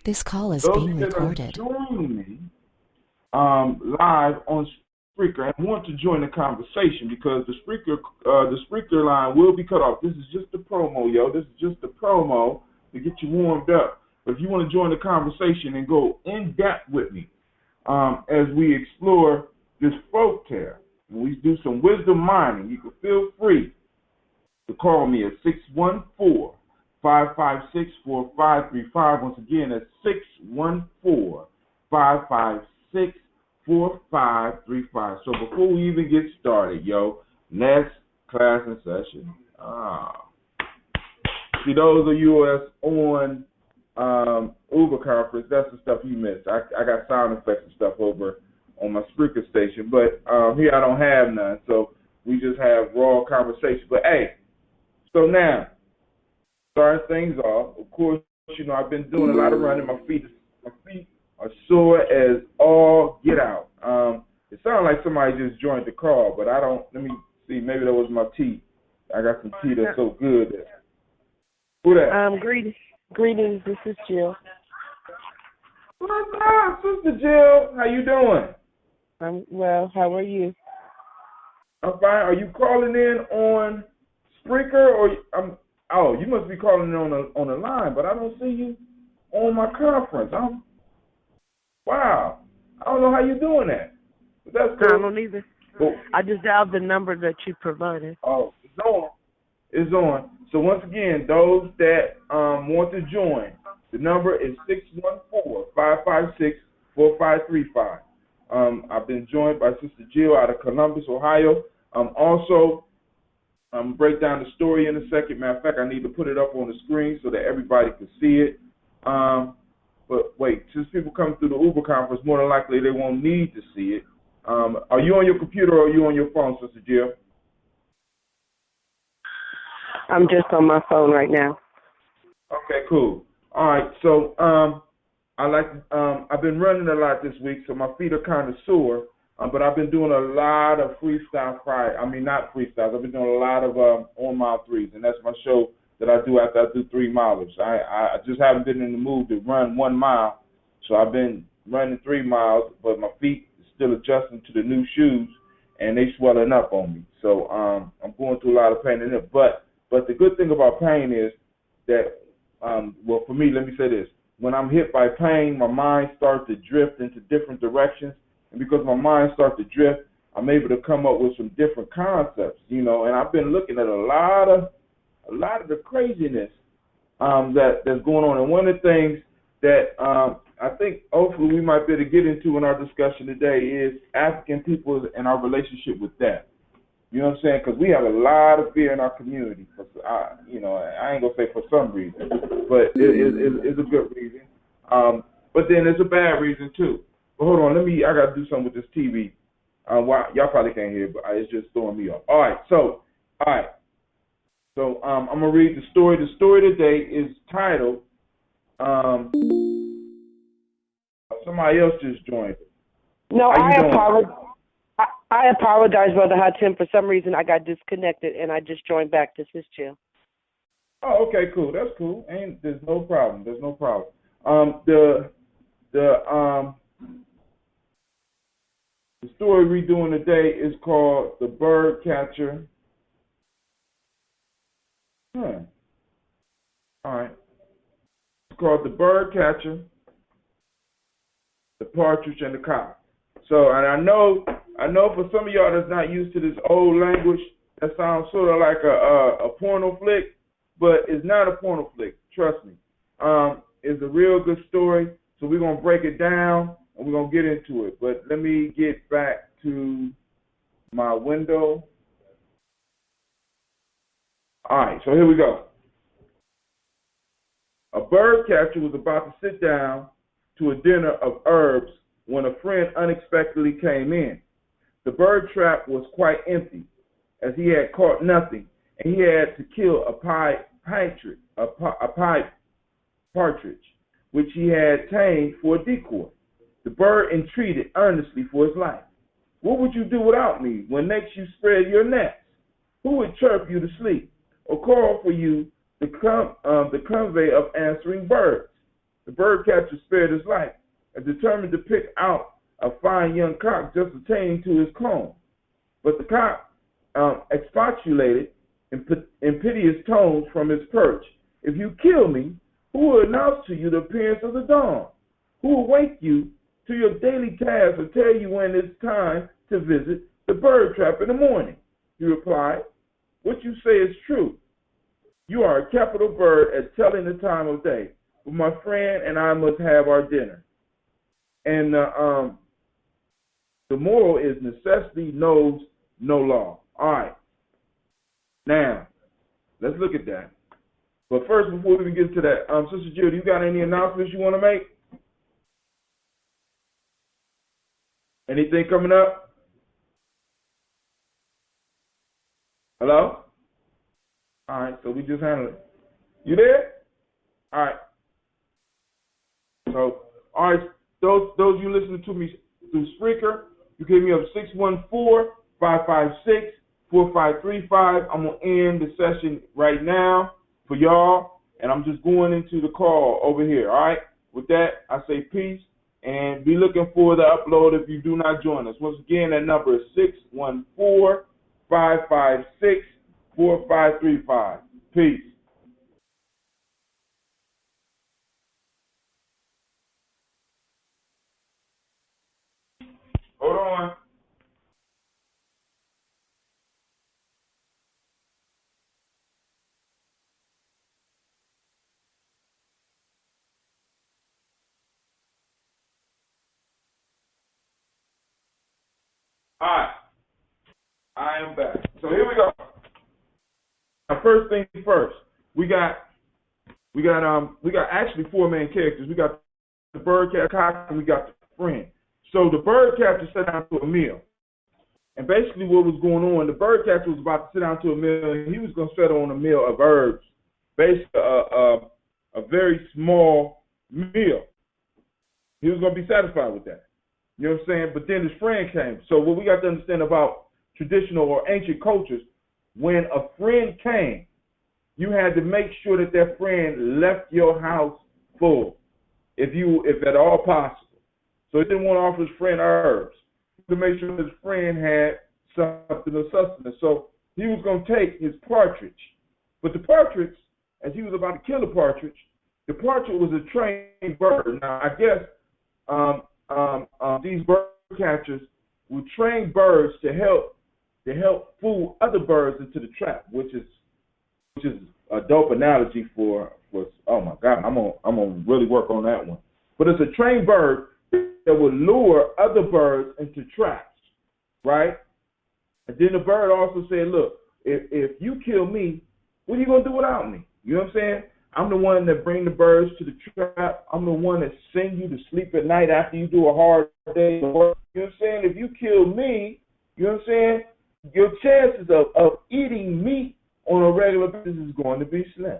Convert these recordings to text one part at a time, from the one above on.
This call is Those being that are recorded. joining me live on Spreaker and want to join the conversation because the Spreaker line will be cut off. This is just a promo, yo. This is just a promo to get you warmed up. But if you want to join the conversation and go in depth with me as we explore this folk tale, and we do some wisdom mining, you can feel free to call me at 614-556-4535. Once again, that's 614-556-4535. So before we even get started, yo, next class in session. See, those of you that's on Uber conference, that's the stuff you missed. I got sound effects and stuff over on my Spreaker station, but here I don't have none, so we just have raw conversation. But hey, so now, starting things off, of course, you know, I've been doing a lot of running. My feet are sore as all get out. It sounds like somebody just joined the call, but I don't, let me see, maybe that was my tea. I got some tea that's so good. Who that? Greetings, this is Jill. What's up, Sister Jill? How you doing? I'm well, how are you? I'm fine. Are you calling in on Spreaker or oh, you must be calling in on the line, but I don't see you on my conference. Wow. I don't know how you're doing that. But that's cool. I don't either. Cool. I just dialed the number that you provided. Oh, it's on. It's on. So once again, those that want to join, the number is 614-556-4535. I've been joined by Sister Jill out of Columbus, Ohio. Also, I'm going to break down the story in a second. Matter of fact, I need to put it up on the screen so that everybody can see it. But wait, since people come through the Uber conference, more than likely they won't need to see it. Are you on your computer or are you on your phone, Sister Jill? I'm just on my phone right now. Okay, cool. All right, so I've been running a lot this week, so my feet are kind of sore. But I've been doing a lot of freestyle Friday. I mean, not freestyles. I've been doing a lot of on-mile threes, and that's my show that I do after I do 3 milers. I just haven't been in the mood to run 1 mile, so I've been running 3 miles, but my feet are still adjusting to the new shoes, and they swelling up on me. So I'm going through a lot of pain in it. But the good thing about pain is that, well, for me, let me say this. When I'm hit by pain, my mind starts to drift into different directions. And because my mind starts to drift, I'm able to come up with some different concepts, you know. And I've been looking at a lot of the craziness that's going on. And one of the things that I think hopefully we might be able to get into in our discussion today is African people and our relationship with death. You know what I'm saying? Because we have a lot of fear in our community. You know, I ain't gonna say for some reason, but it's a good reason. But then there's a bad reason too. Hold on, I got to do something with this TV. Y'all probably can't hear, but it's just throwing me off. All right, so I'm going to read the story. The story today is titled, somebody else just joined. No, I apologize, Brother Hatim. For some reason, I got disconnected, and I just joined back. This is Jill. Oh, okay, cool. That's cool. There's no problem. The story we're doing today is called The Birdcatcher. All right. It's called The Birdcatcher, the Partridge, and the Cock. So, and I know for some of y'all that's not used to this old language, that sounds sort of like a porno flick, but it's not a porno flick. Trust me. It's a real good story. So we're going to break it down. And we're going to get into it. But let me get back to my window. All right, so here we go. A bird catcher was about to sit down to a dinner of herbs when a friend unexpectedly came in. The bird trap was quite empty, as he had caught nothing, and he had to kill a partridge, which he had tamed for a decoy. The bird entreated earnestly for his life. What would you do without me when next you spread your nets? Who would chirp you to sleep or call for you the convey of answering birds? The the birdcatcher spared his life and determined to pick out a fine young cock just attaining to his comb. But the cock expostulated in piteous tones from his perch. If you kill me, who will announce to you the appearance of the dawn? Who will wake you to your daily tasks or tell you when it's time to visit the bird trap in the morning? He replied, what you say is true. You are a capital bird at telling the time of day, but my friend and I must have our dinner. And the moral is necessity knows no law. All right. Now, let's look at that. But first, before we get to that, Sister Jill, you got any announcements you want to make? Anything coming up? Hello? All right, so we just handled it. You there? All right. So, all right, those you listening to me through Spreaker, you can hit me up 614-556-4535. I'm going to end the session right now for y'all, and I'm just going into the call over here, all right? With that, I say peace, and be looking for the upload if you do not join us. Once again, that number is 614-556-4535. Peace. Hold on. All right, I am back. So here we go. Now, first thing first, we got actually four main characters. We got the birdcatcher, cock, and we got the friend. So the birdcatcher sat down to a meal, and basically what was going on, the birdcatcher was about to sit down to a meal, and he was going to settle on a meal of herbs, basically a very small meal. He was going to be satisfied with that. You know what I'm saying? But then his friend came. So what we got to understand about traditional or ancient cultures, when a friend came, you had to make sure that that friend left your house full, if at all possible. So he didn't want to offer his friend herbs to make sure his friend had something of sustenance. So he was going to take his partridge. But the partridge, as he was about to kill the partridge was a trained bird. Now, I guess these bird catchers would train birds to help fool other birds into the trap, which is a dope analogy for oh my God, I'm gonna really work on that one. But it's a trained bird that would lure other birds into traps, right? And then the bird also said, look, if you kill me, what are you gonna do without me? You know what I'm saying? I'm the one that bring the birds to the trap. I'm the one that send you to sleep at night after you do a hard day of work. You know what I'm saying? If you kill me, you know what I'm saying, your chances of eating meat on a regular basis is going to be slim.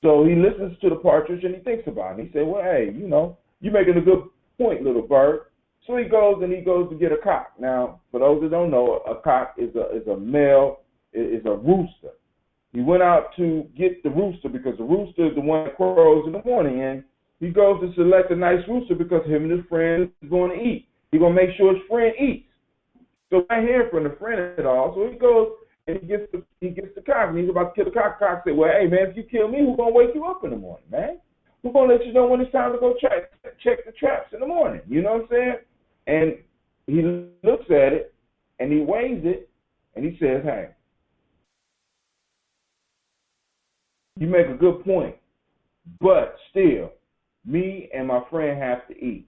So he listens to the partridge and he thinks about it. He said, well, hey, you know, you're making a good point, little bird. So he goes to get a cock. Now, for those that don't know, a cock is a male, is a rooster. He went out to get the rooster because the rooster is the one that crows in the morning, and he goes to select a nice rooster because him and his friend is going to eat. He's going to make sure his friend eats. So I hear from the friend at all. So he goes and he gets the cock, and he's about to kill the cock. The cock said, well, hey, man, if you kill me, who's going to wake you up in the morning, man? Who's going to let you know when it's time to go check the traps in the morning? You know what I'm saying? And he looks at it, and he weighs it, and he says, hey, you make a good point, but still, me and my friend have to eat.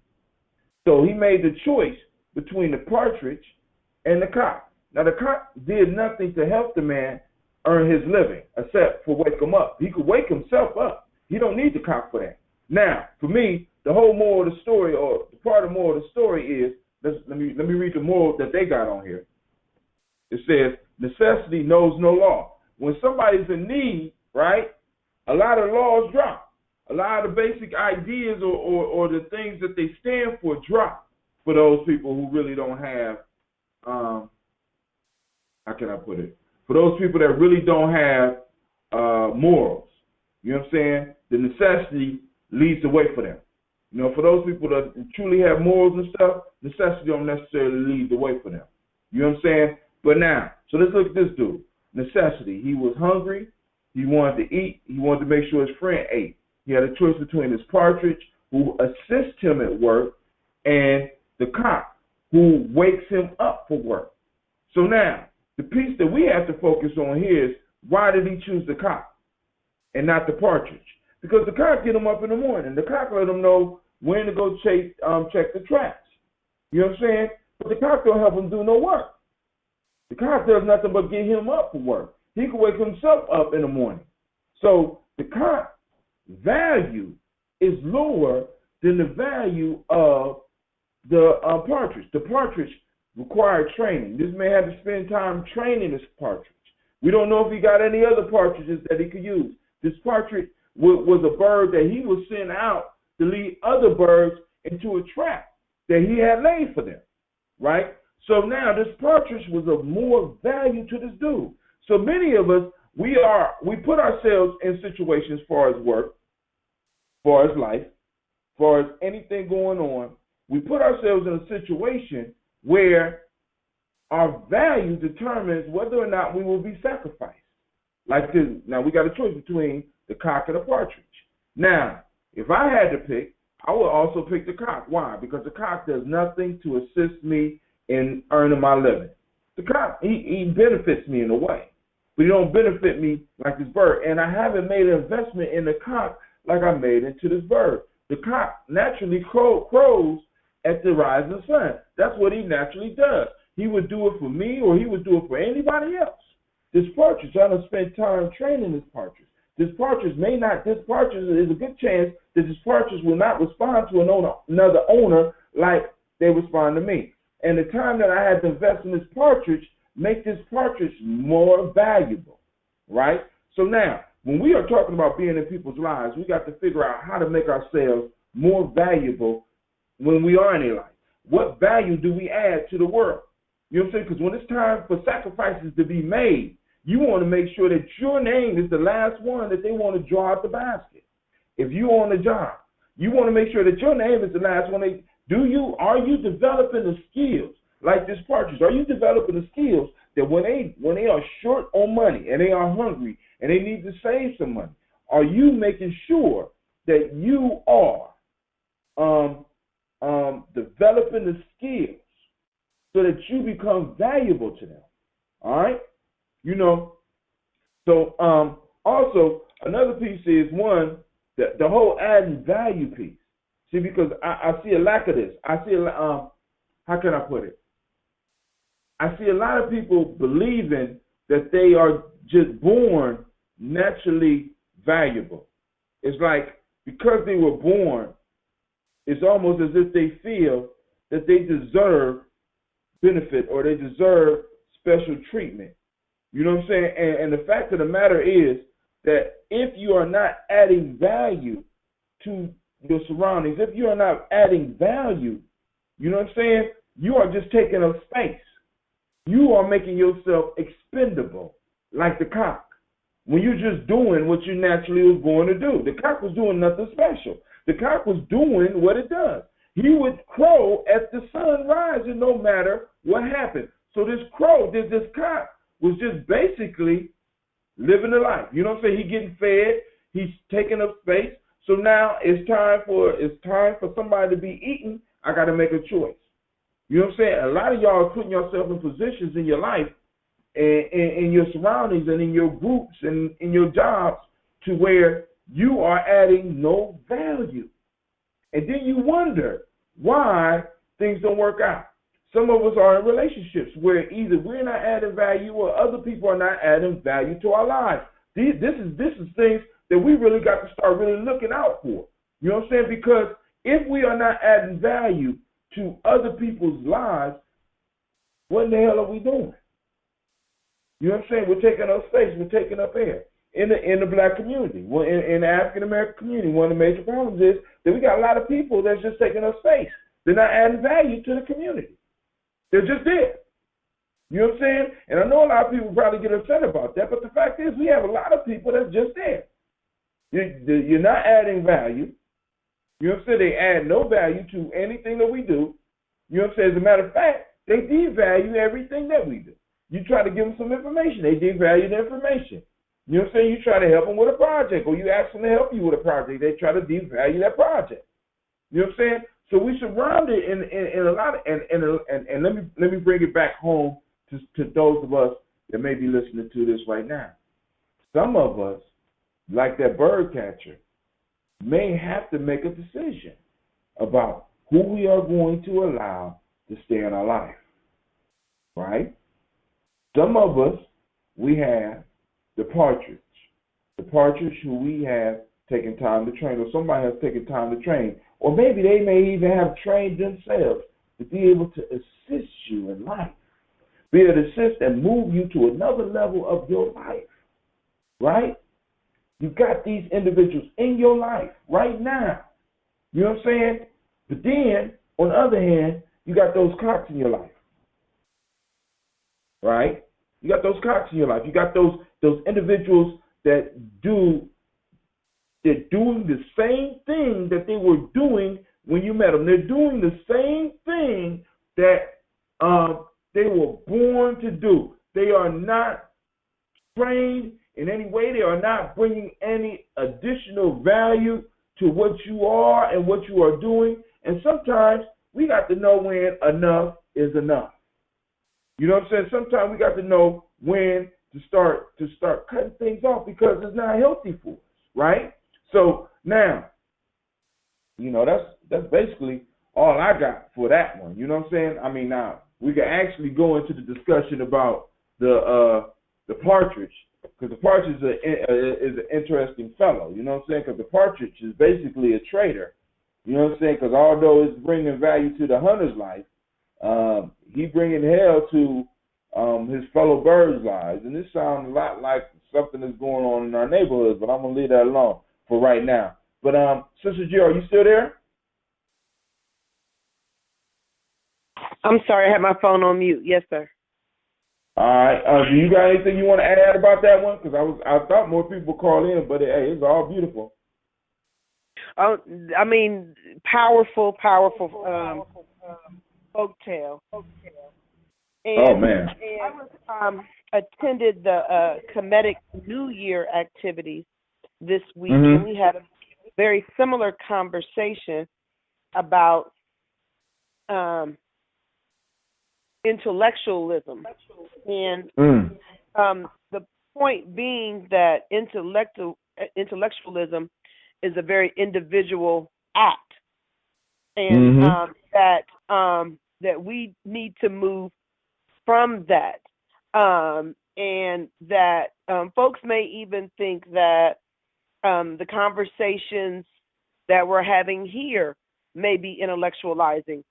So he made the choice between the partridge and the cock. Now, the cock did nothing to help the man earn his living except for wake him up. He could wake himself up. He don't need the cock for that. Now, for me, the whole moral of the story, or the part of the moral of the story is, let me read the moral that they got on here. It says, necessity knows no law. When somebody's in need, right, a lot of laws drop. A lot of basic ideas or the things that they stand for drop for those people who really don't have, how can I put it? For those people that really don't have morals. You know what I'm saying? The necessity leads the way for them. You know, for those people that truly have morals and stuff, necessity don't necessarily lead the way for them. You know what I'm saying? But now, so let's look at this dude. Necessity. He was hungry. He wanted to eat. He wanted to make sure his friend ate. He had a choice between his partridge, who assists him at work, and the cock, who wakes him up for work. So now, the piece that we have to focus on here is, why did he choose the cock and not the partridge? Because the cock get him up in the morning. The cock let him know when to go check the traps. You know what I'm saying? But the cock don't help him do no work. The cock does nothing but get him up for work. He can wake himself up in the morning. So the cock value is lower than the value of the partridge. The partridge required training. This man had to spend time training this partridge. We don't know if he got any other partridges that he could use. This partridge was a bird that he was sent out to lead other birds into a trap that he had laid for them, right? So now this partridge was of more value to this dude. So many of us, we put ourselves in situations as far as work, as far as life, as far as anything going on. We put ourselves in a situation where our value determines whether or not we will be sacrificed. Like this. Now we got a choice between the cock and the partridge. Now, if I had to pick, I would also pick the cock. Why? Because the cock does nothing to assist me in earning my living. The cock, he benefits me in a way, but he don't benefit me like this bird. And I haven't made an investment in the cock like I made into this bird. The cock naturally crows at the rising sun. That's what he naturally does. He would do it for me, or he would do it for anybody else. This partridge, I don't spend time training this partridge. This partridge is a good chance that this partridge will not respond to another owner like they respond to me. And the time that I had to invest in this partridge make this partridge more valuable, right? So now, when we are talking about being in people's lives, we got to figure out how to make ourselves more valuable when we are in their life. What value do we add to the world? You know what I'm saying? Because when it's time for sacrifices to be made, you want to make sure that your name is the last one that they want to draw out the basket. If you're on the job, you want to make sure that your name is the last one. Are you developing the skills like this partridge? Are you developing the skills that when they are short on money and they are hungry and they need to save some money, are you making sure that you are developing the skills so that you become valuable to them? All right? You know, so also another piece is the whole adding value piece. See, because I see a lack of this. I see how can I put it? I see a lot of people believing that they are just born naturally valuable. It's like because they were born, it's almost as if they feel that they deserve benefit or they deserve special treatment. You know what I'm saying? And the fact of the matter is that if you are not adding value to your surroundings, if you are not adding value, you know what I'm saying? You are just taking up space. You are making yourself expendable, like the cock. When you're just doing what you naturally was born to do. The cock was doing nothing special. The cock was doing what it does. He would crow at the sun rising no matter what happened. So this cock was just basically living a life. You know what I'm saying? He's getting fed. He's taking up space. So now it's time for somebody to be eaten. I got to make a choice. You know what I'm saying? A lot of y'all are putting yourself in positions in your life and in your surroundings and in your groups and in your jobs to where you are adding no value. And then you wonder why things don't work out. Some of us are in relationships where either we're not adding value or other people are not adding value to our lives. This is things that we really got to start really looking out for. You know what I'm saying? Because if we are not adding value to other people's lives, what in the hell are we doing? You know what I'm saying? We're taking up space. We're taking up air. In the black community, in the African-American community, one of the major problems is that we got a lot of people that's just taking up space. They're not adding value to the community. They're just there. You know what I'm saying? And I know a lot of people probably get upset about that, but the fact is we have a lot of people that's just there. You're not adding value. You know what I'm saying? They add no value to anything that we do. You know what I'm saying? As a matter of fact, they devalue everything that we do. You try to give them some information, they devalue the information. You know what I'm saying? You try to help them with a project, or you ask them to help you with a project, they try to devalue that project. You know what I'm saying? So we surrounded in a lot of and let me bring it back home to those of us that may be listening to this right now. Some of us, like that birdcatcher, may have to make a decision about who we are going to allow to stay in our life, right? Some of us, we have the partridge who we have taken time to train, or somebody has taken time to train, or maybe they may even have trained themselves to be able to assist you in life, be able to assist and move you to another level of your life, right? You got these individuals in your life right now. You know what I'm saying? But then, on the other hand, you got those cocks in your life, right? You got those cocks in your life. You got those individuals they're doing the same thing that they were doing when you met them. They're doing the same thing that they were born to do. They are not trained in any way. They are not bringing any additional value to what you are and what you are doing. And sometimes we got to know when enough is enough. You know what I'm saying? Sometimes we got to know when to start cutting things off because it's not healthy for us, right? So now, you know, that's basically all I got for that one. You know what I'm saying? I mean, now we can actually go into the discussion about the partridge, because the partridge is an interesting fellow. You know what I'm saying? Because the partridge is basically a trader. You know what I'm saying? Because although it's bringing value to the hunter's life, he bringing hell to his fellow birds' lives. And this sounds a lot like something that's going on in our neighborhoods, but I'm going to leave that alone for right now. But Sister Jill, are you still there? I'm sorry, I had my phone on mute. Yes, sir. All right. Do you got anything you want to add about that one? Because I thought more people call in, but hey, it's all beautiful. I mean, powerful folktale. Oh man! I attended the Kemetic New Year activities this week, and we had a very similar conversation about intellectualism, and the point being that intellectualism is a very individual act, and that we need to move from that, and that folks may even think that the conversations that we're having here may be intellectualizing,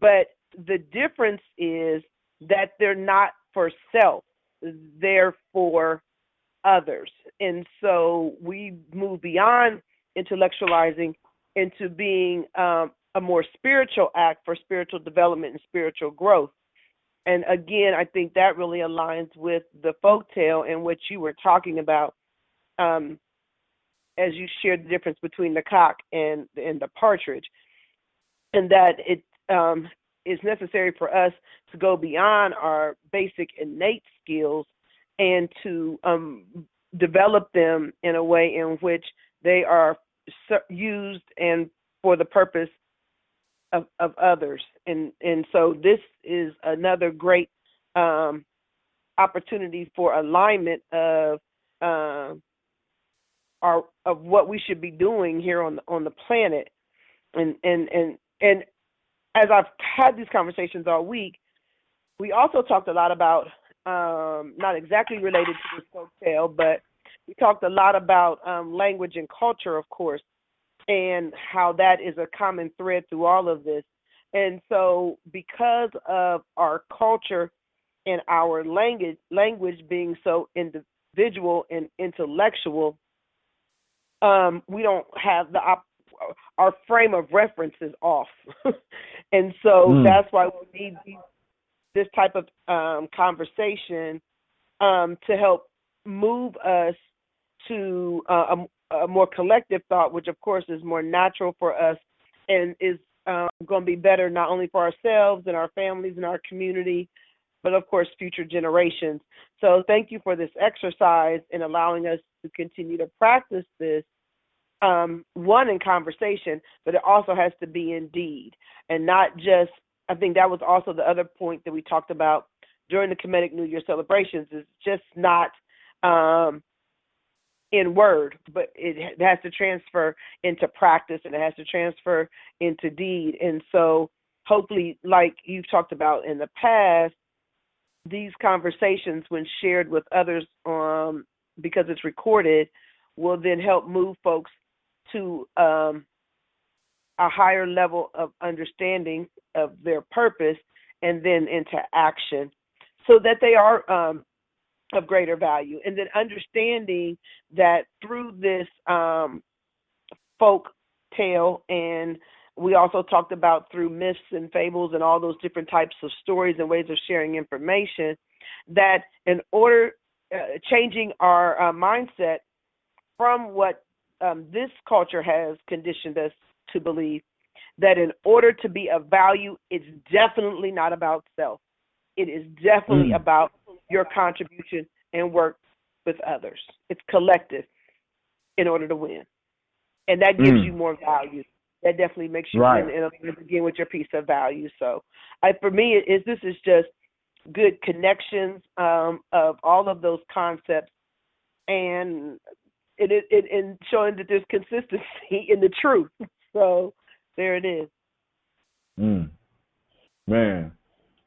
but the difference is that they're not for self, they're for others. And so we move beyond intellectualizing into being a more spiritual act for spiritual development and spiritual growth. And again, I think that really aligns with the folktale in which you were talking about, as you shared the difference between the cock and the partridge, and that it is necessary for us to go beyond our basic innate skills and to develop them in a way in which they are used and for the purpose of others. And so this is another great opportunity for alignment of what we should be doing here on the planet. And as I've had these conversations all week, we also talked a lot about, not exactly related to this folktale, but we talked a lot about language and culture, of course, and how that is a common thread through all of this. And so because of our culture and our language being so individual and intellectual, we don't have our frame of reference is off. And so that's why we need this type of conversation to help move us to a more collective thought, which of course is more natural for us and is going to be better not only for ourselves and our families and our community, but of course future generations. So thank you for this exercise and allowing us to continue to practice this, one, in conversation, but it also has to be in deed, and not just, I think that was also the other point that we talked about during the Kemetic New Year celebrations, is just not in word, but it has to transfer into practice, and it has to transfer into deed. And so hopefully, like you've talked about in the past, these conversations, when shared with others, because it's recorded, will then help move folks to a higher level of understanding of their purpose, and then into action, so that they are of greater value. And then understanding that through this folk tale, and we also talked about through myths and fables and all those different types of stories and ways of sharing information, that in order, changing our mindset from what this culture has conditioned us to believe, that in order to be of value, it's definitely not about self. It is definitely about your contribution and work with others. It's collective in order to win. And that gives you more value. That definitely makes you win, and begin with your piece of value. So for me, this is just good connections of all of those concepts, and it showing that there's consistency in the truth. So there it is. Man,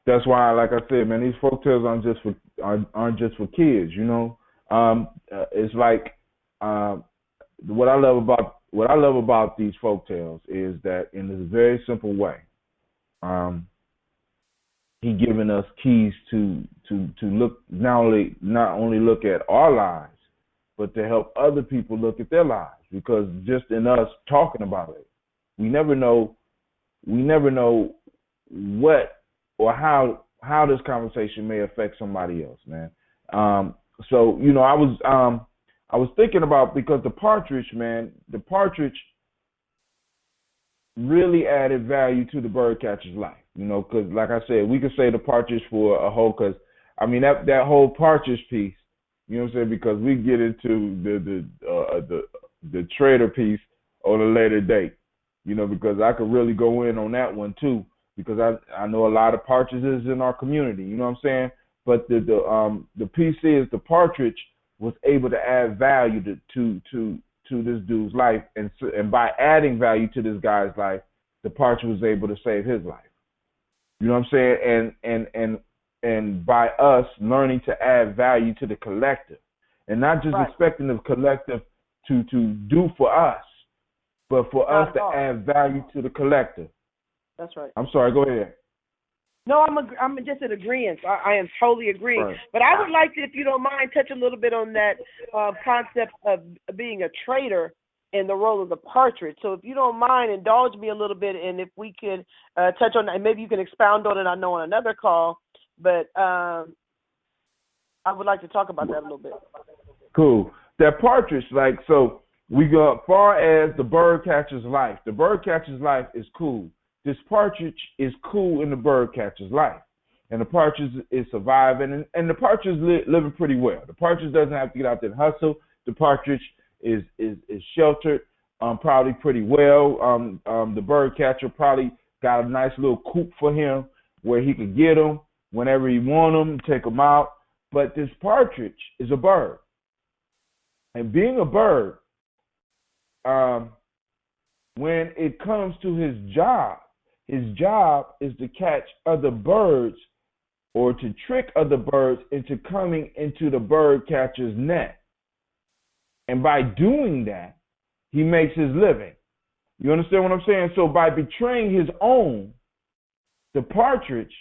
that's why, like I said, man, these folktales aren't just for kids. You know, it's like what I love about these folktales is that in a very simple way, he giving us keys to look not only look at our lives, but to help other people look at their lives. Because just in us talking about it, we never know what or how this conversation may affect somebody else, man. So you know, I was thinking about, because the Partridge really added value to the Birdcatcher's life, you know, because like I said, we could say the Partridge for a whole, because I mean that whole Partridge piece, you know what I'm saying, because we get into the trader piece on a later date, you know, because I could really go in on that one too, because I know a lot of partridges in our community, you know what I'm saying, but the piece is the Partridge was able to add value to this dude's life, and by adding value to this guy's life, the Partridge was able to save his life. You know what I'm saying? And by us learning to add value to the collective, and not just expecting the collective to do for us, but for us to add value to the collective. That's right. I'm sorry. Go ahead. No, I'm just in agreement. I am totally agreeing. Right. But I would like to, if you don't mind, touch a little bit on that concept of being a trader and the role of the Partridge. So if you don't mind, indulge me a little bit, and if we could touch on that, and maybe you can expound on it, I know, on another call, but I would like to talk about that a little bit. Cool. That Partridge, like, so we go as far as the Birdcatcher's life. The Birdcatcher's life is cool. This Partridge is cool in the Birdcatcher's life, and the Partridge is surviving, and the Partridge is living pretty well. The Partridge doesn't have to get out there and hustle. The Partridge is sheltered, probably pretty well. The Birdcatcher probably got a nice little coop for him where he could get him whenever he want him, take him out. But this Partridge is a bird, and being a bird, when it comes to his job is to catch other birds or to trick other birds into coming into the Birdcatcher's net. And by doing that, he makes his living. You understand what I'm saying? So by betraying his own, the Partridge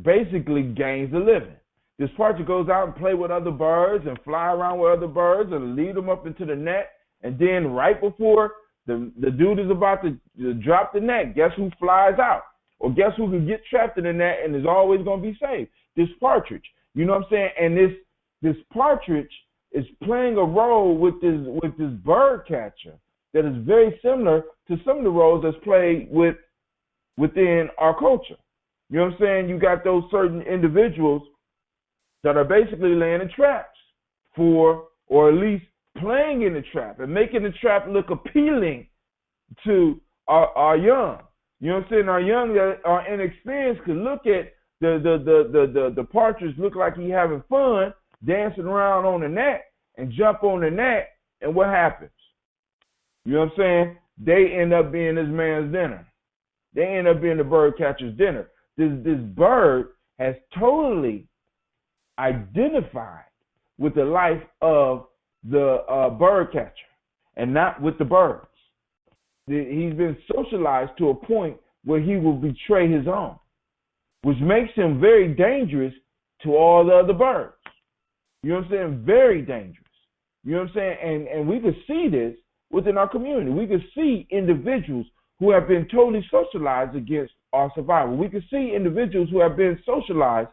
basically gains a living. This Partridge goes out and play with other birds and fly around with other birds and lead them up into the net. And then right before the dude is about to drop the net, guess who flies out? Or guess who can get trapped in the net and is always going to be saved? This Partridge. You know what I'm saying? And this Partridge is playing a role with this Birdcatcher that is very similar to some of the roles that's played within our culture. You know what I'm saying? You got those certain individuals that are basically laying in traps for, or at least playing in the trap and making the trap look appealing to our young. You know what I'm saying? Our young that are inexperienced could look at the Partridge, look like he having fun, dancing around on the net and jump on the net, and what happens? You know what I'm saying? They end up being this man's dinner. They end up being the birdcatcher's dinner. This bird has totally identified with the life of the birdcatcher and not with the birds. He's been socialized to a point where he will betray his own, which makes him very dangerous to all the other birds. You know what I'm saying? Very dangerous. You know what I'm saying? And we could see this within our community. We could see individuals who have been totally socialized against our survival. We could see individuals who have been socialized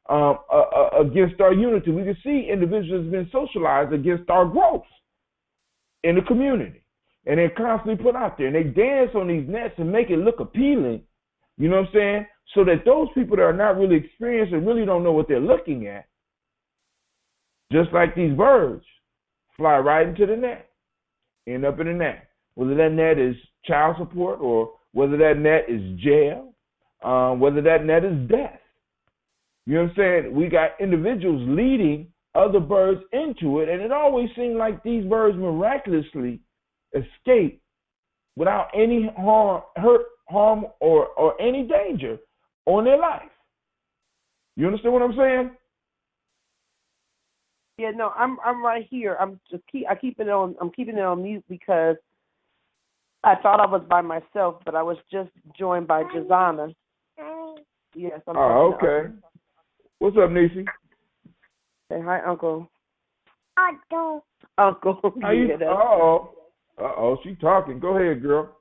against our unity. We could see individuals who have been socialized against our growth in the community. And they're constantly put out there. And they dance on these nets and make it look appealing, you know what I'm saying? So that those people that are not really experienced and really don't know what they're looking at, just like these birds, fly right into the net, end up in the net. Whether that net is child support or whether that net is jail, whether that net is death. You know what I'm saying? We got individuals leading other birds into it, and it always seemed like these birds miraculously escape without any harm or any danger on their life. You understand what I'm saying? Yeah, no, I'm right here. I'm keeping it on mute because I thought I was by myself, but I was just joined by Jazana. Yes. Okay. What's up, Niecy? Say hi, Uncle. Uncle. How you? Uh-oh, she talking. Go ahead, girl.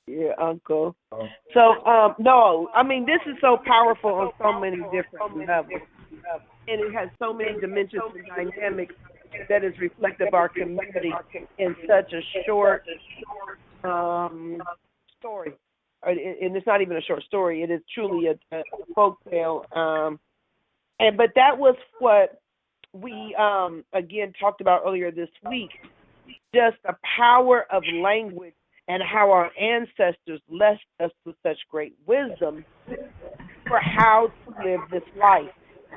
Yeah, Uncle. Oh. So, no, I mean, this is so powerful on so many different levels. And it has so many dimensions and dynamics that is reflective of our community in such a short story. And it's not even a short story. It is truly a folk tale. But that was what we, again, talked about earlier this week, just the power of language and how our ancestors left us with such great wisdom for how to live this life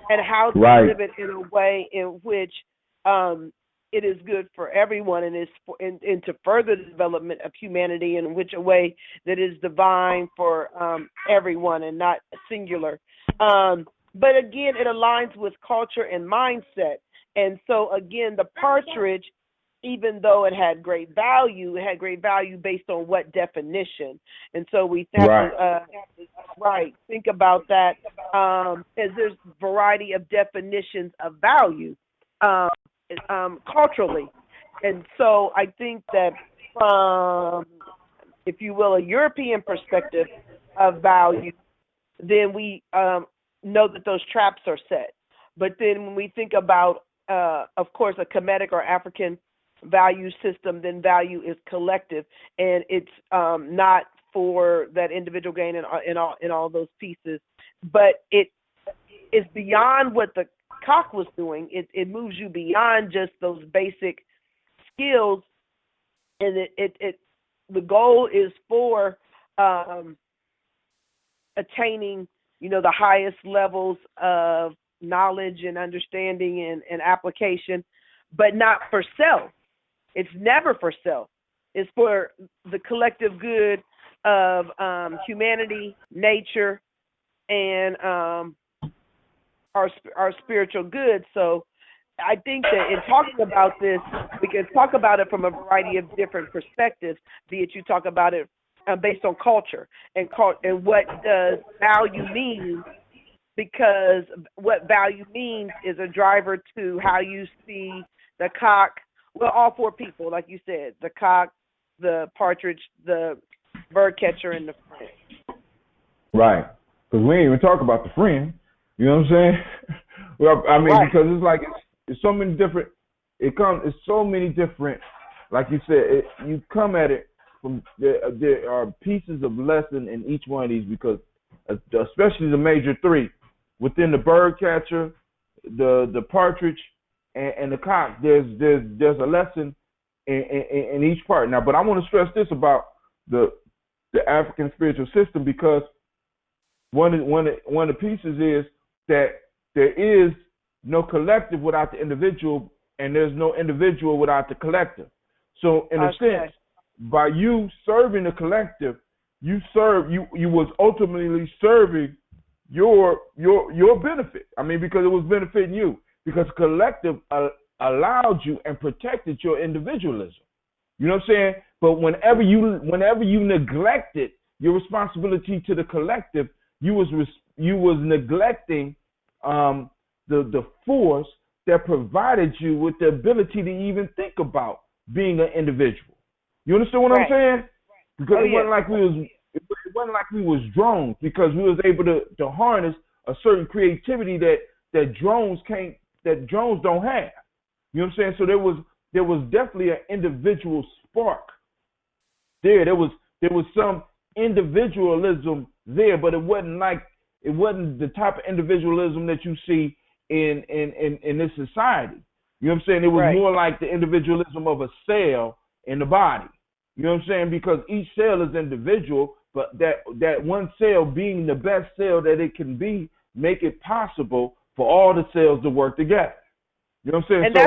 and how to live it in a way in which it is good for everyone and and to further the development of humanity in which a way that is divine for everyone and not singular. But again, it aligns with culture and mindset. And so again, the partridge, even though it had great value based on what definition. And so we have to think about that as there's a variety of definitions of value culturally. And so I think that from, if you will, a European perspective of value, then we know that those traps are set. But then when we think about, of course, a Kemetic or African value system, then value is collective, and it's not for that individual gain in all those pieces, but it is beyond what the cock was doing. It moves you beyond just those basic skills, and the goal is for attaining, the highest levels of knowledge and understanding and application, but not for self. It's never for self. It's for the collective good of humanity, nature, and our spiritual good. So I think that in talking about this, we can talk about it from a variety of different perspectives, be it you talk about it based on culture and what does value mean, because what value means is a driver to how you see the cock. Well, all four people, like you said, the cock, the partridge, the birdcatcher, and the friend. Right. Because we ain't even talk about the friend. You know what I'm saying? Well, I mean, because it's like it's so many different. It's so many different like you said, you come at it from there are pieces of lesson in each one of these because, especially the major three, within the Birdcatcher, the Partridge, and the Cock, there's a lesson in each part. Now, but I want to stress this about the African spiritual system because one of the pieces is that there is no collective without the individual, and there's no individual without the collective. So, in a sense, by you serving the collective, you was ultimately serving your benefit. I mean, because it was benefiting you. Because collective allowed you and protected your individualism. You know what I'm saying? But whenever you neglected your responsibility to the collective, you was neglecting the force that provided you with the ability to even think about being an individual. You understand what I'm saying? Because it wasn't like we was drones, because we was able to harness a certain creativity that drones don't have. You know what I'm saying? So there was definitely an individual spark there. There was some individualism there, but it wasn't the type of individualism that you see in this society. You know what I'm saying? It was more like the individualism of a cell in the body. You know what I'm saying? Because each cell is individual, but that one cell being the best cell that it can be, make it possible for all the cells to work together. You know what I'm saying? And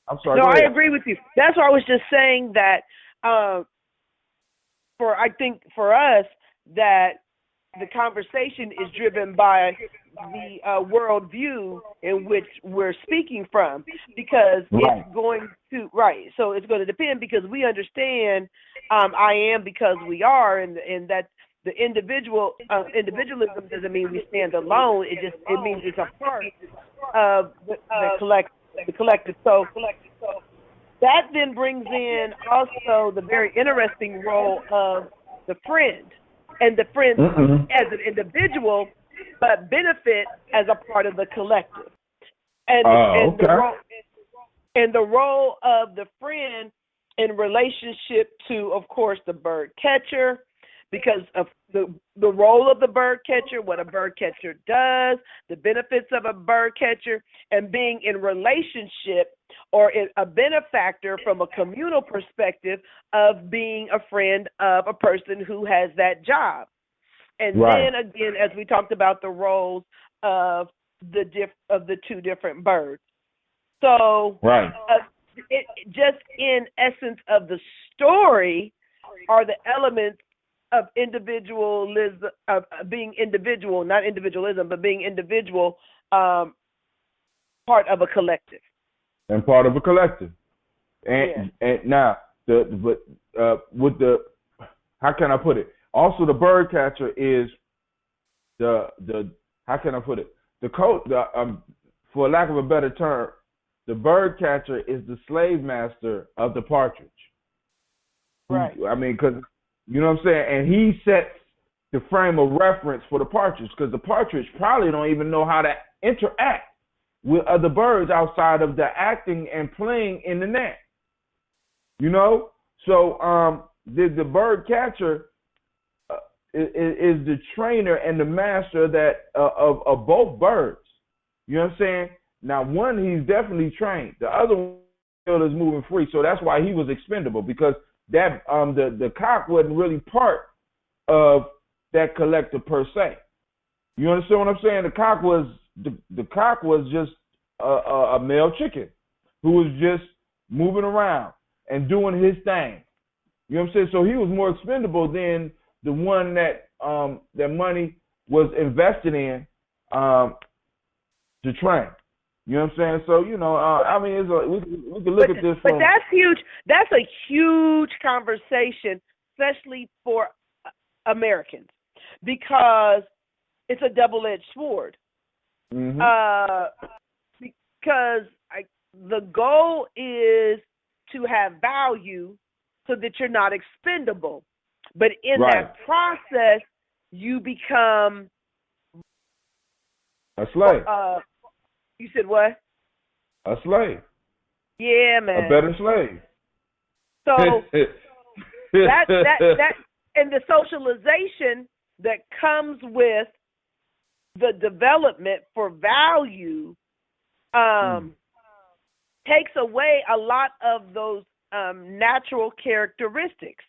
I'm sorry. No, I agree with you. That's why I was just saying that I think for us that the conversation is driven by the worldview in which we're speaking from, because it's going to So it's going to depend, because we understand I am because we are, and that the individualism doesn't mean we stand alone. It means it's a part of the collective. So that then brings in also the very interesting role of the friend, and the friend as an individual, but benefit as a part of the collective. And the role of the friend in relationship to, of course, the bird catcher, because of the role of the bird catcher, what a bird catcher does, the benefits of a bird catcher, and being in relationship or a benefactor from a communal perspective of being a friend of a person who has that job. And then again, as we talked about the roles of the two different birds. So it just in essence of the story are the elements of individualism, of being individual, not individualism, but being individual, part of a collective. And part of a collective. And now with the how can I put it? Also, the bird catcher is the how can I put it? For lack of a better term, the bird catcher is the slave master of the partridge. Right. I mean, because you know what I'm saying, and he sets the frame of reference for the partridge, because the partridge probably don't even know how to interact with other birds outside of the acting and playing in the net. You know, so the bird catcher is the trainer and the master of both birds. You know what I'm saying? Now, one, he's definitely trained. The other one is moving free, so that's why he was expendable, because that the cock wasn't really part of that collective per se. You understand what I'm saying? The cock was just a male chicken who was just moving around and doing his thing. You know what I'm saying? So he was more expendable than the one that that money was invested in to train. You know what I'm saying? So, you know, I mean, we can look at this from... But that's huge. That's a huge conversation, especially for Americans, because it's a double-edged sword. Mm-hmm. Because the goal is to have value so that you're not expendable. But in that process, you become... a slave. You said what? A slave. Yeah, A man. better slave. So that and the socialization that comes with the development for value takes away a lot of those natural characteristics.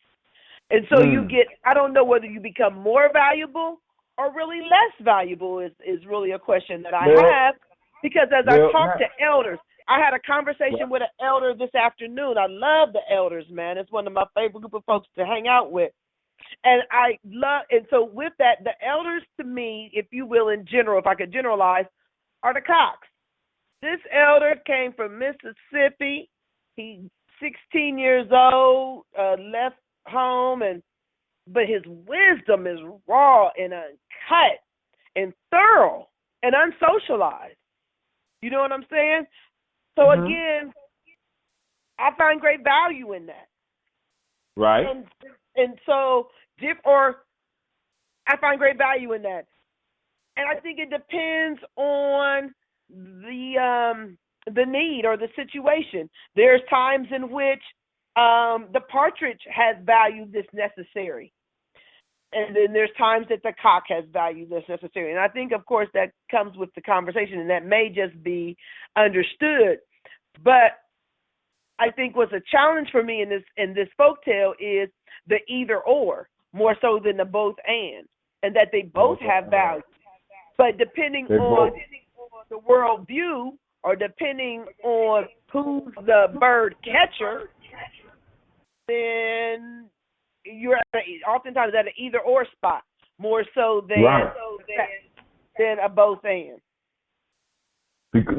And so you get, I don't know whether you become more valuable or really less valuable is really a question that I have, because as I talk to elders, I had a conversation with an elder this afternoon. I love the elders, man. It's one of my favorite group of folks to hang out with. And so with that, the elders to me, if you will, in general, if I could generalize, are the Cox. This elder came from Mississippi. He's 16 years old, left home, but his wisdom is raw and uncut and thorough and unsocialized. You know what I'm saying? So again, I find great value in that. Right. And so, I find great value in that. And I think it depends on the need or the situation. There's times in which the Partridge has value that's necessary. And then there's times that the Cock has value that's necessary. And I think, of course, that comes with the conversation, and that may just be understood. But I think what's a challenge for me in this folktale is the either or, more so than the both and that they both have value. But depending on the world view, or depending on who's the bird catcher, then you're oftentimes at an either or spot, more so than a both and.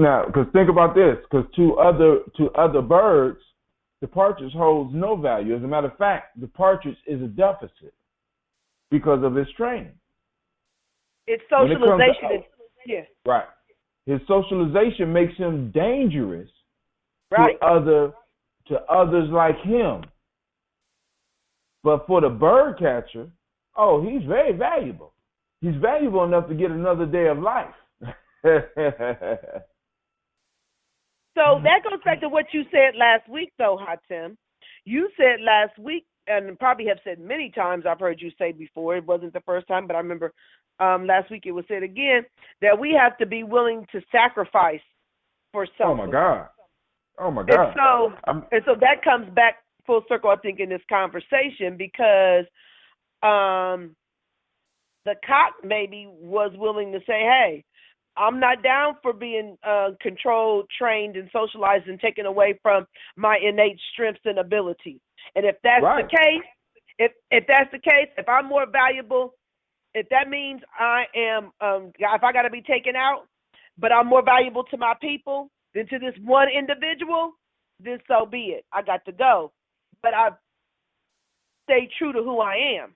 Now, because think about this, because to other birds, the partridge holds no value. As a matter of fact, the partridge is a deficit because of his training. It's socialization. Right. His socialization makes him dangerous right. to others like him. But for the bird catcher, he's very valuable. He's valuable enough to get another day of life. So that goes back to what you said last week, though, Hatem. You said last week, and probably have said many times, I've heard you say before, it wasn't the first time, but I remember last week it was said again, that we have to be willing to sacrifice for something. Oh, my God. And so that comes back full circle, I think, in this conversation, because the Cock maybe was willing to say, hey, I'm not down for being controlled, trained, and socialized and taken away from my innate strengths and abilities. And if that's the case, if that's the case, if I'm more valuable, if that means I am, if I got to be taken out, but I'm more valuable to my people than to this one individual, then so be it. I got to go. But I stay true to who I am.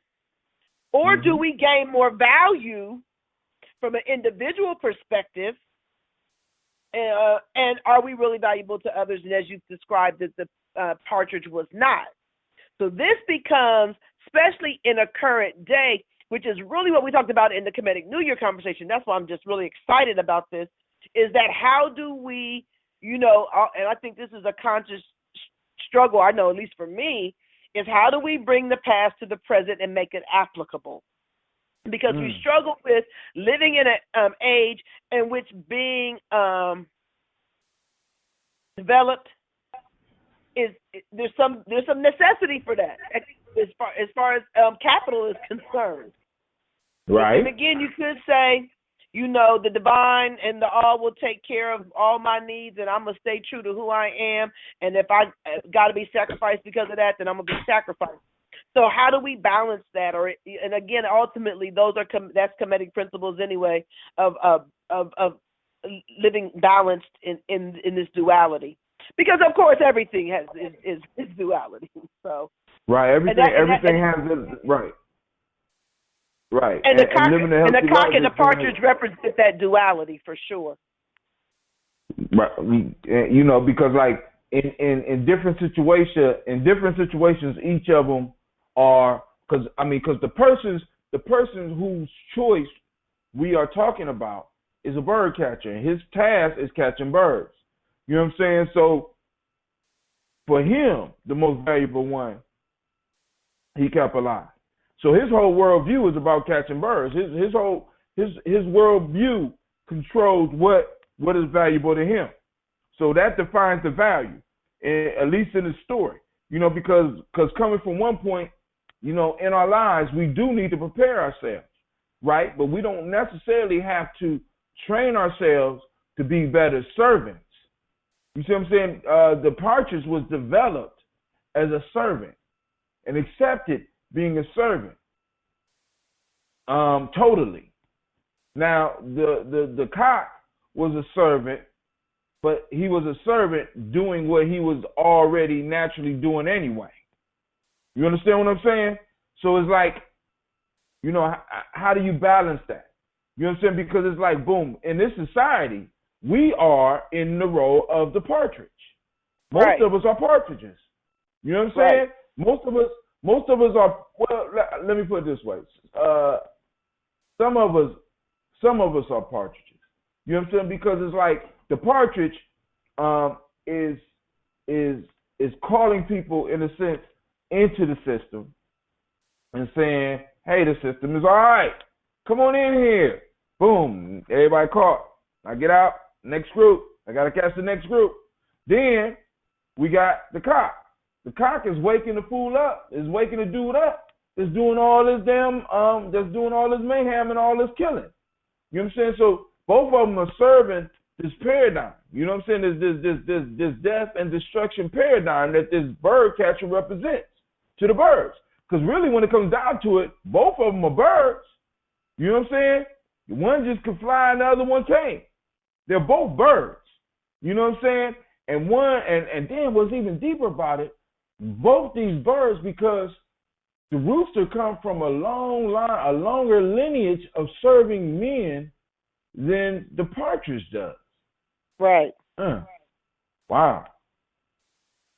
Or do we gain more value from an individual perspective, and are we really valuable to others? And as you've described, that the partridge was not. So this becomes, especially in a current day, which is really what we talked about in the Kemetic New Year conversation. That's why I'm just really excited about this, is that how do we, and I think this is a conscious struggle, I know at least for me, is how do we bring the past to the present and make it applicable? Because we struggle with living in an age in which being developed there's some necessity for that as far as capital is concerned. Right. And again, you could say, the divine and the all will take care of all my needs, and I'm gonna stay true to who I am. And if I got to be sacrificed because of that, then I'm gonna be sacrificed. So how do we balance that? And again, ultimately, that's Kemetic principles anyway of living balanced in this duality. Because of course everything is duality. So right, everything has it right. Right. And the cock and the partridge represent that duality for sure. Right. Because like in different situations, each of them are because the person whose choice we are talking about is a bird catcher, and his task is catching birds. You know what I'm saying? So for him, the most valuable one, he kept alive. So his whole worldview is about catching birds. His worldview controls what is valuable to him. So that defines the value, at least in the story. Because coming from one point, in our lives, we do need to prepare ourselves, right? But we don't necessarily have to train ourselves to be better servants. You see what I'm saying? The Partridge was developed as a servant and accepted being a servant totally. Now, the cock was a servant, but he was a servant doing what he was already naturally doing anyway. You understand what I'm saying? So it's like, how do you balance that? You understand? Because it's like, boom, in this society, we are in the role of the partridge. Most of us are partridges. You know what I'm saying? Right. Most of us are, well, let me put it this way. Some of us are partridges. You know what I'm saying? Because it's like the partridge is calling people, in a sense, into the system and saying, hey, the system is all right. Come on in here. Boom. Everybody caught. I get out. Next group. I got to catch the next group. Then we got the cock. The cock is waking the fool up. Is waking the dude up. Is doing all this that's doing all this mayhem and all this killing. You know what I'm saying? So both of them are serving this paradigm. You know what I'm saying? This death and destruction paradigm that this birdcatcher represents to the birds. Because really, when it comes down to it, both of them are birds. You know what I'm saying? One just could fly and the other one can't. They're both birds. You know what I'm saying? And then what's even deeper about it, both these birds, because the rooster comes from a longer lineage of serving men than the partridge does. Right. Wow.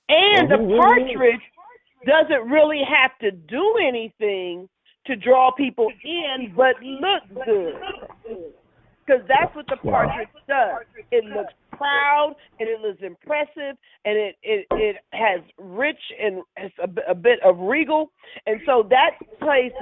And the partridge doesn't really have to do anything to draw people in, but look good. Because that's what the partridge does. It looks proud, and it looks impressive, and it has rich and has a bit of regal. And so that plays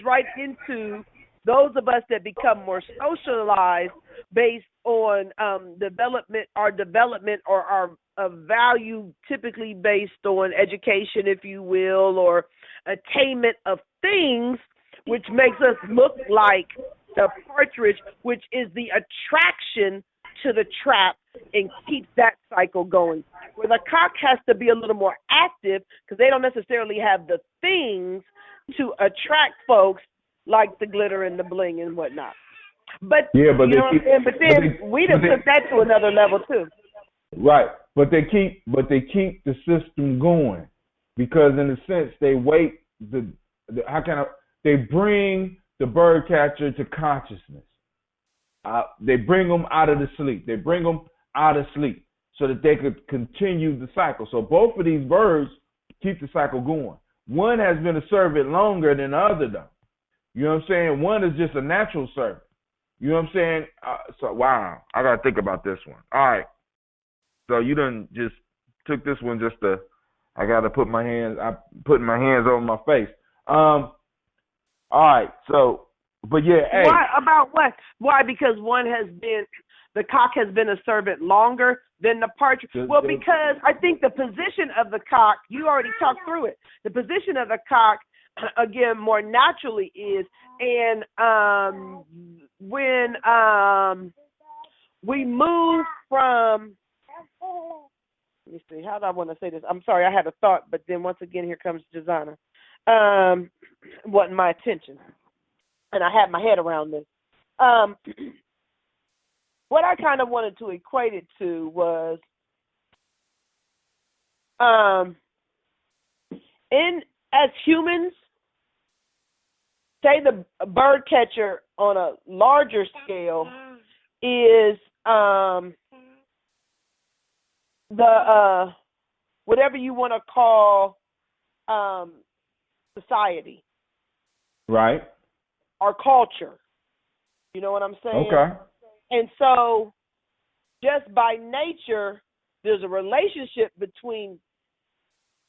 right into those of us that become more socialized based on development or our value typically based on education, if you will, or attainment of things, which makes us look like the partridge, which is the attraction to the trap and keeps that cycle going. Where the cock has to be a little more active because they don't necessarily have the things to attract folks like the glitter and the bling and whatnot. But we took that to another level too. Right, but they keep the system going because in a sense they wait they bring the birdcatcher to consciousness. They bring them out of the sleep. They bring them out of sleep so that they could continue the cycle. So both of these birds keep the cycle going. One has been a servant longer than the other, though. You know what I'm saying? One is just a natural servant. You know what I'm saying? So, wow, I got to think about this one. All right. So you done just took this one I got to put my hands over my face. All right. So, but yeah. Hey. Why? About what? Why? Because the cock has been a servant longer than the partridge. Well, because I think the position of the cock, you already talked through it. The position of the cock, again, more naturally is, and when we move from, let me see, how do I want to say this? I'm sorry, I had a thought, but then once again, here comes Jazana. Wasn't my attention, and I had my head around this. What I kind of wanted to equate it to was, as humans, say the birdcatcher on a larger scale is the whatever you want to call society, right? Our culture. You know what I'm saying? Okay. And so, just by nature, there's a relationship between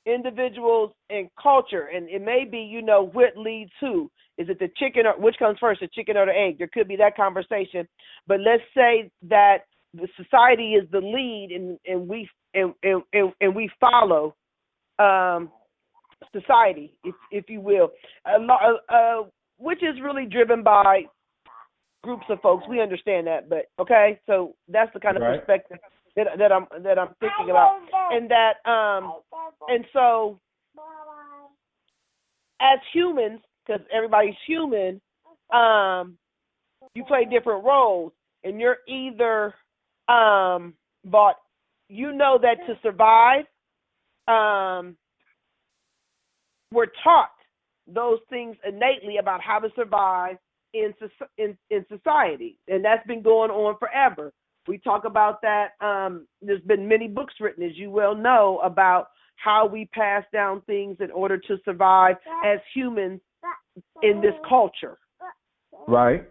individuals and culture, and it may be, you know, what leads who. Is it the chicken, or which comes first, the chicken or the egg? There could be that conversation, but let's say that the society is the lead, and we follow society, if you will, which is really driven by groups of folks. We understand that, but okay, so that's the kind of perspective that I'm thinking about, and that and so as humans, because everybody's human, you play different roles, and you're either but you know that to survive, we're taught those things innately about how to survive in society, and that's been going on forever. We talk about that. There's been many books written, as you well know, about how we pass down things in order to survive as humans in this culture. Right.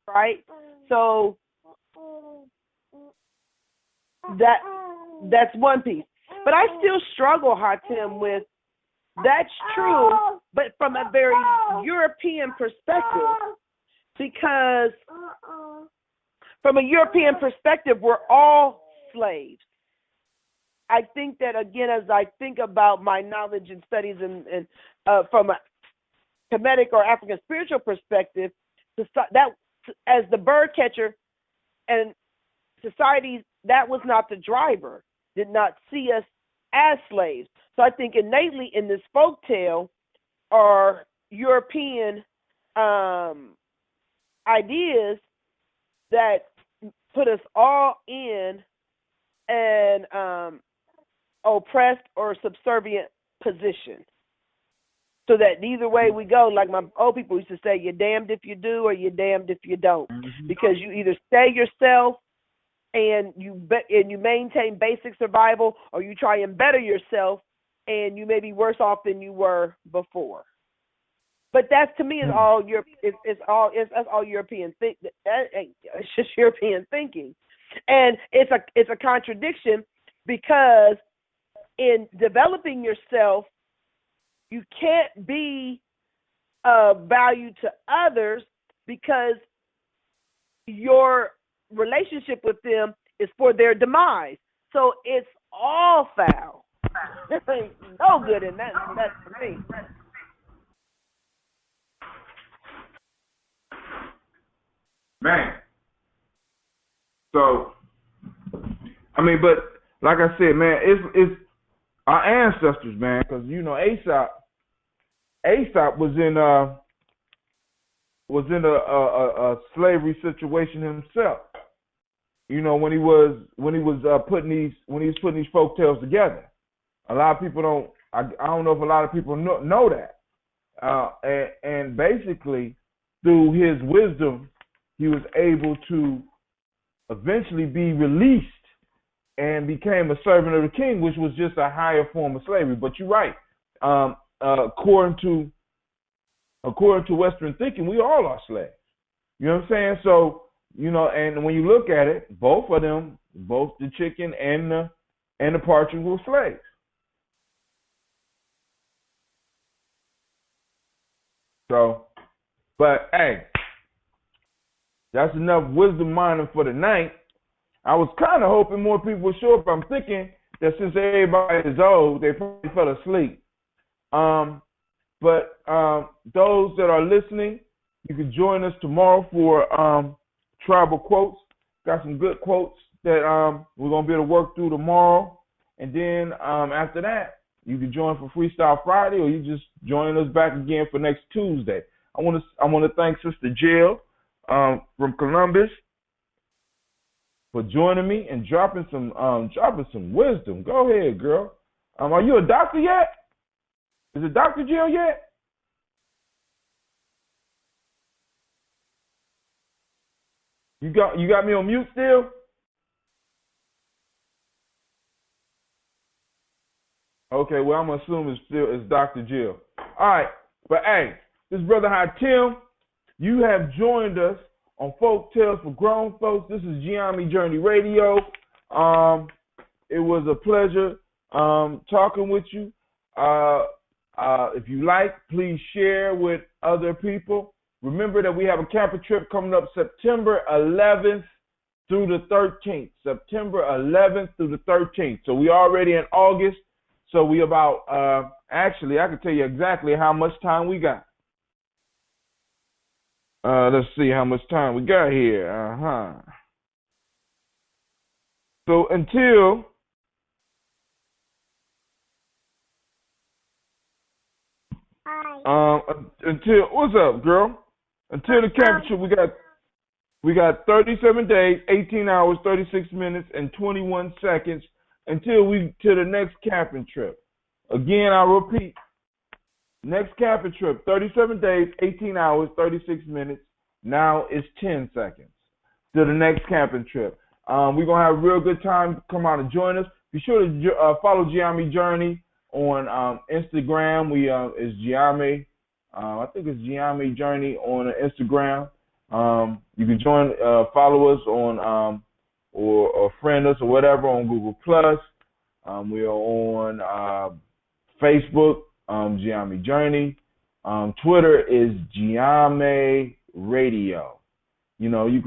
Right? So that's one piece. But I still struggle, Hatim, with that's true, but from a very European perspective, because from a European perspective, we're all slaves. I think that, again, as I think about my knowledge and studies and from a Kemetic or African spiritual perspective, that as the birdcatcher and societies, that was not the driver, did not see us as slaves. So I think innately in this folktale are European ideas that put us all in an oppressed or subservient position. So that either way we go, like my old people used to say, you're damned if you do or you're damned if you don't. Mm-hmm. Because you either stay yourself and you maintain basic survival, or you try and better yourself and you may be worse off than you were before. But that to me is all it's all European it's just European thinking, and it's a contradiction, because in developing yourself, you can't be of value to others because your relationship with them is for their demise. So it's all foul. There ain't no good in that. That's for me. Man. So, I mean, but like I said, man, it's our ancestors, man, because you know Aesop was in a slavery situation himself. You know, when he was putting these folk tales together. A lot of people don't. I don't know if a lot of people know that. And basically, through his wisdom, he was able to eventually be released and became a servant of the king, which was just a higher form of slavery. But you're right. According to Western thinking, we all are slaves. You know what I'm saying? So, you know, and when you look at it, both of them, both the chicken and the partridge, were slaves. So, but hey, that's enough wisdom mining for the night. I was kind of hoping more people would show up. I'm thinking that since everybody is old, they probably fell asleep. But those that are listening, you can join us tomorrow for tribal quotes. Got some good quotes that we're going to be able to work through tomorrow. And then after that, you can join for Freestyle Friday, or you just join us back again for next Tuesday. I want to thank Sister Jill from Columbus for joining me and dropping some wisdom. Go ahead, girl. Are you a doctor yet? Is it Dr. Jill yet? You got me on mute still? Okay, well, I'm going to assume it's Dr. Jill. All right, but hey, this brother Hatim, you have joined us on Folk Tales for Grown Folks. This is Gye-Nyame Journey Radio. It was a pleasure talking with you. If you like, please share with other people. Remember that we have a camping trip coming up September 11th through the 13th. September 11th through the 13th. So we already in August. So we about, actually, I can tell you exactly how much time we got. Let's see how much time we got here. So until what's up, girl? Until the camping trip, we got 37 days, 18 hours, 36 minutes, and 21 seconds until to the next camping trip. Again, I repeat, next camping trip, 37 days, 18 hours, 36 minutes. Now it's 10 seconds to the next camping trip. We're going to have a real good time. Come out and join us. Be sure to follow Gye-Nyame Journey on Instagram. It's Gye-Nyame. I think it's Gye-Nyame Journey on Instagram. You can join, follow us on, or friend us or whatever on Google+. We are on Facebook, Gye-Nyame Journey. Twitter is Gye-Nyame Radio. You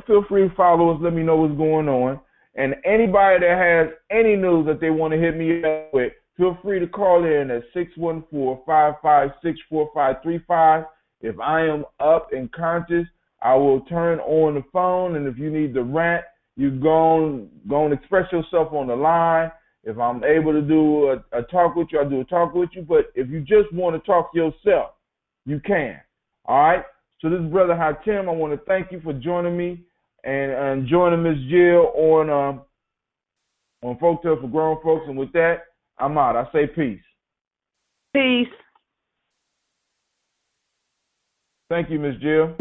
feel free to follow us. Let me know what's going on. And anybody that has any news that they want to hit me up with, feel free to call in at 614-556-4535. If I am up and conscious, I will turn on the phone. And if you need to rant, you go and express yourself on the line. If I'm able to do a talk with you, I'll do a talk with you. But if you just want to talk to yourself, you can. All right? So this is Brother Hatim. I want to thank you for joining me and joining Miss Jill on Folktale for Grown Folks. And with that, I'm out. I say peace. Peace. Thank you, Miss Jill.